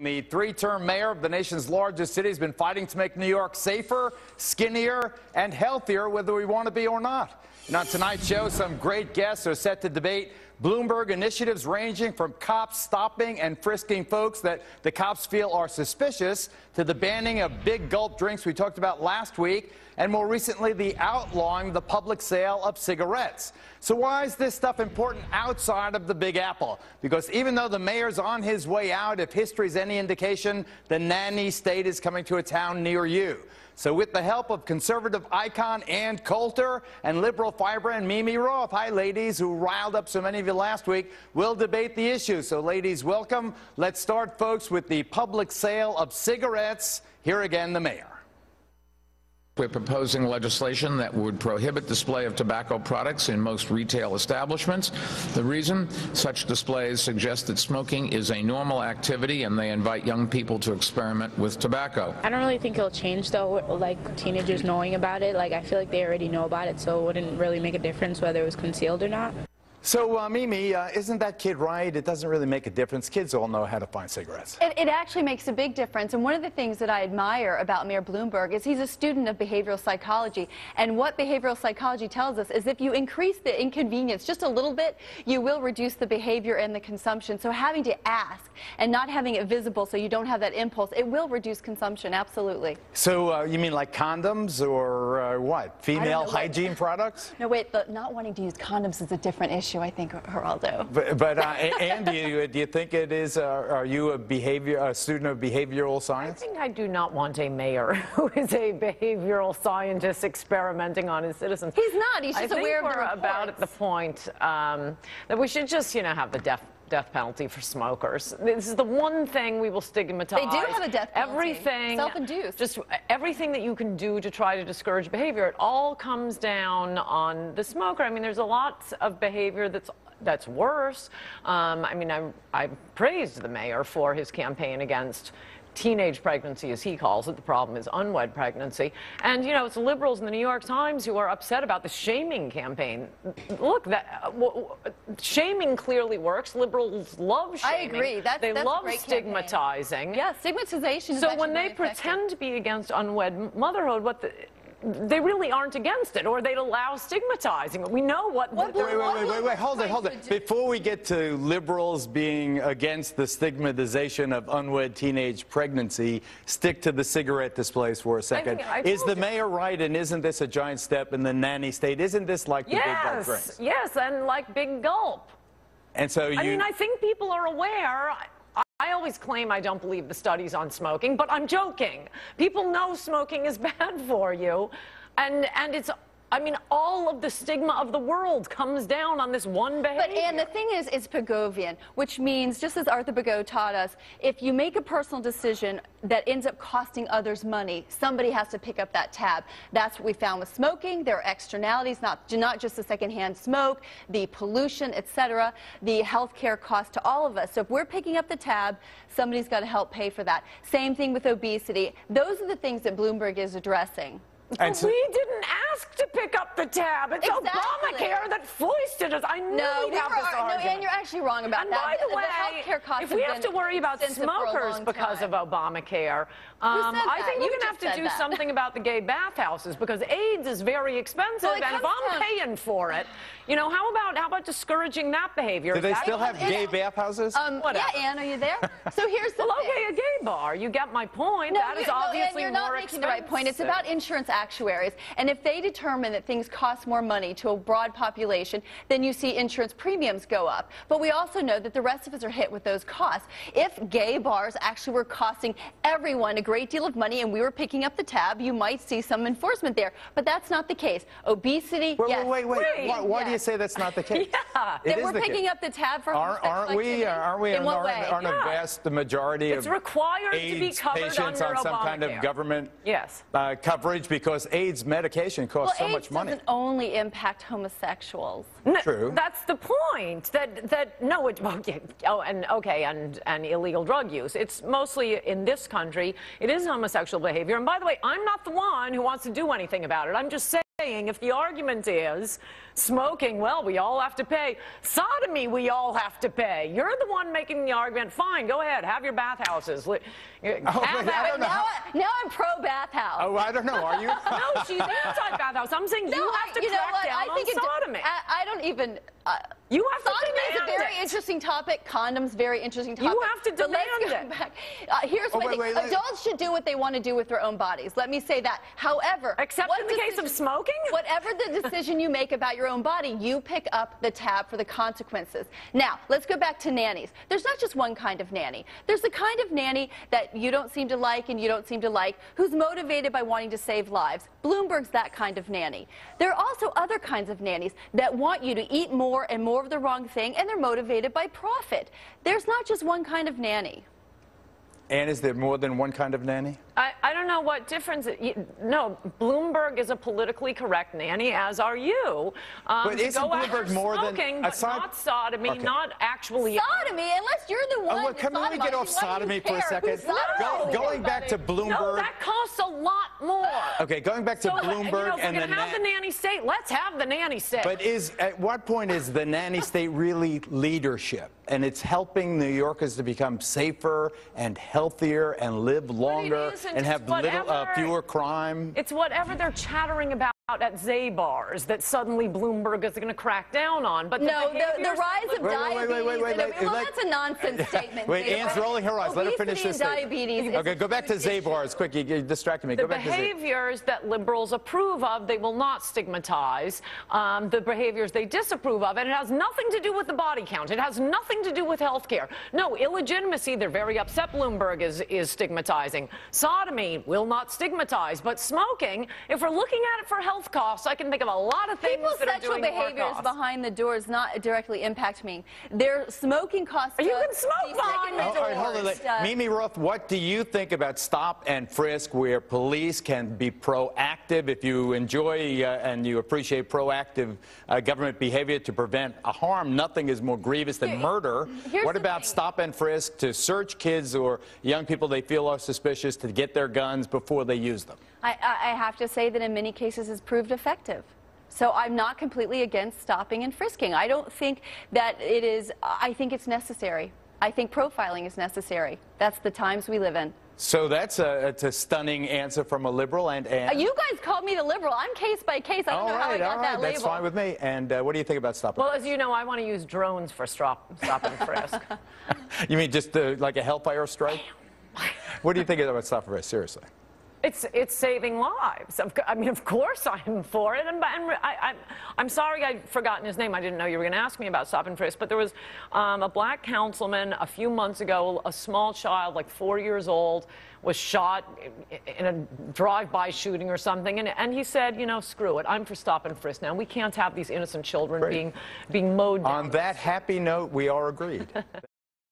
The three-term mayor of the nation's largest city has been fighting to make New York safer, skinnier, and healthier, whether we want to be or not. And on tonight's show, some great guests are set to debate Bloomberg initiatives ranging from cops stopping and frisking folks that the cops feel are suspicious to the banning of Big Gulp drinks we talked about last week, and more recently, the outlawing the public sale of cigarettes. So why is this stuff important outside of the Big Apple? Because even though the mayor's on his way out, if history's any indication, the Nanny State is coming to a town near you. So with the help of conservative icon Ann Coulter and liberal firebrand Mimi Roth, hi ladies, who riled up so many of you last week, we'll debate the issue. So ladies, welcome. Let's start, folks, with the public sale of cigarettes. Here again, the mayor. We're proposing legislation that would prohibit display of tobacco products in most retail establishments. The reason? Such displays suggest that smoking is a normal activity and they invite young people to experiment with tobacco. I don't really think it'll change, though, like teenagers knowing about it. Like, I feel like they already know about it, so it wouldn't really make a difference whether it was concealed or not. So, Mimi, isn't that kid right? It doesn't really make a difference. Kids all know how to find cigarettes. It actually makes a big difference. And one of the things that I admire about Mayor Bloomberg is he's a student of behavioral psychology. And what behavioral psychology tells us is if you increase the inconvenience just a little bit, you will reduce the behavior and the consumption. So having to ask and not having it visible so you don't have that impulse, it will reduce consumption, absolutely. So you mean like condoms or what? Female hygiene products? No, wait, not wanting to use condoms is a different issue, I think, Geraldo. But Ann, do you think it is, are you a student of behavioral science? I think I do not want a mayor who is a behavioral scientist experimenting on his citizens. He's not, he's just aware of the reports. I think we're about at the point that we should just, have the death penalty for smokers. This is the one thing we will stigmatize. They do have a death penalty. Everything, self-induced. just everything that you can do to try to discourage behavior, it all comes down on the smoker. I mean, there's a lot of behavior that's worse. I praised the mayor for his campaign against teenage pregnancy, as he calls it. The problem is unwed pregnancy. And, it's liberals in the New York Times who are upset about the shaming campaign. Look, shaming clearly works. Liberals love shaming. I agree. They that's love a great stigmatizing. Campaign. Yeah, stigmatization is So when they really pretend to be against unwed motherhood, they really aren't against it, or they'd allow stigmatizing. We know what... Wait, hold it. Before we get to liberals being against the stigmatization of unwed teenage pregnancy, stick to the cigarette displays for a second. Is the mayor right, and isn't this a giant step in the Nanny State? Isn't this like the Big Gulp drinks? Yes, and like Big Gulp. And so I think people are aware. I always claim I don't believe the studies on smoking, but I'm joking. People know smoking is bad for you, and it's... all of the stigma of the world comes down on this one behavior. But, Ann, the thing is, it's Pigovian, which means, just as Arthur Pigot taught us, if you make a personal decision that ends up costing others money, somebody has to pick up that tab. That's what we found with smoking. There are externalities, not just the secondhand smoke, the pollution, etc., the health care cost to all of us. So if we're picking up the tab, somebody's got to help pay for that. Same thing with obesity. Those are the things that Bloomberg is addressing. But we didn't ask to pick up the tab. It's Obamacare that foisted us. I knew we'd have this argument. No, Ann, you're actually wrong about that. And by the way, healthcare costs if we have to worry about smokers because of Obamacare, I think we're going to have to do something about the gay bathhouses, because AIDS is very expensive, and if I'm paying for it, how about discouraging that behavior? Do they still have gay bathhouses? Yeah, Ann, are you there? So here's the thing. A gay bar. You get my point. That is obviously you're not more making expensive. the right point. It's about insurance actuaries, and if they determine that things cost more money to a broad population, then you see insurance premiums go up. But we also know that the rest of us are hit with those costs. If gay bars actually were costing everyone a great deal of money and we were picking up the tab, you might see some enforcement there. But that's not the case. Obesity, yes. Wait. Why do you say that's not the case? Yeah. That we're picking up the tab for aren't we? In what way? Aren't a vast majority of required AIDS to be patients under on some kind of government coverage, because AIDS medication costs so much money? AIDS doesn't only impact homosexuals. True. That's the point. And illegal drug use. It's mostly in this country. It is homosexual behavior. And by the way, I'm not the one who wants to do anything about it. I'm just saying If the argument is smoking, well, we all have to pay. Sodomy, we all have to pay. You're the one making the argument. Fine, go ahead, have your bathhouses. Now I'm pro-bathhouse. Oh, I don't know. Are you? No, she's anti-bathhouse. I'm saying you have to crack down on sodomy. I don't even... you have to sodomy is a demand very interesting topic. Condoms, very interesting topic. You have to demand it. Back. Here's what I think. Adults should do what they want to do with their own bodies. Let me say that. However... Except in the case of smoking? Whatever the decision you make about your own body, you pick up the tab for the consequences. Now, let's go back to nannies. There's not just one kind of nanny. There's the kind of nanny that you don't seem to like and you don't seem to like, who's motivated by wanting to save lives. Bloomberg's that kind of nanny. There are also other kinds of nannies that want you to eat more and more of the wrong thing, and they're motivated by profit. There's not just one kind of nanny. And is there more than one kind of nanny? I don't know what difference. No, Bloomberg is a politically correct nanny, as are you. But isn't Bloomberg more smoking, than but not sodomy, not actually sodomy? Unless you're the one. Well, can we get off sodomy for a second? Going back to Bloomberg. No, that costs a lot more. Okay, going back to Bloomberg and the have the nanny state. Let's have the nanny state. But at what point is the nanny state really leadership? And it's helping New Yorkers to become safer and healthier and live longer and have fewer crime. It's whatever they're chattering about at Zabar's that suddenly Bloomberg is going to crack down on. But no, the rise of diabetes. Well, that's a nonsense statement. Wait, Ann's rolling her eyes. Let her finish this diabetes. Okay, go back to Zabar's. Quick, you distracted me. The behaviors that liberals approve of, they will not stigmatize. The behaviors they disapprove of, and it has nothing to do with the body count. It has nothing to do with health care. No, illegitimacy, they're very upset Bloomberg is stigmatizing. Sodomy will not stigmatize. But smoking, if we're looking at it for health costs, I can think of a lot of things that are doing more costs. People's sexual behaviors behind the doors not directly impact me. Their smoking costs. You can smoke behind the doors. All right, hold on. Mimi Roth, what do you think about stop and frisk, where police can be proactive? If you enjoy and you appreciate proactive government behavior to prevent a harm, nothing is more grievous than murder. What about stop and frisk to search kids or young people they feel are suspicious to get their guns before they use them? I have to say that in many cases it's proved effective. So I'm not completely against stopping and frisking. I don't think that it is, I think it's necessary. I think profiling is necessary. That's the times we live in. So that's a stunning answer from a liberal. And you guys called me the liberal. I'm case by case. I don't know how I got that label. That's fine with me. And what do you think about stop and frisk? frisk? Well, as you know, I want to use drones for stop and frisk. You mean just like a hellfire strike? What do you think about stop and frisk, seriously? It's saving lives. I mean, of course I'm for it. And I'm sorry I'd forgotten his name. I didn't know you were going to ask me about stop and frisk. But there was a black councilman a few months ago, a small child, like 4 years old, was shot in a drive-by shooting or something. And he said, you know, screw it. I'm for stop and frisk now. We can't have these innocent children being mowed down. On that happy note, we are agreed.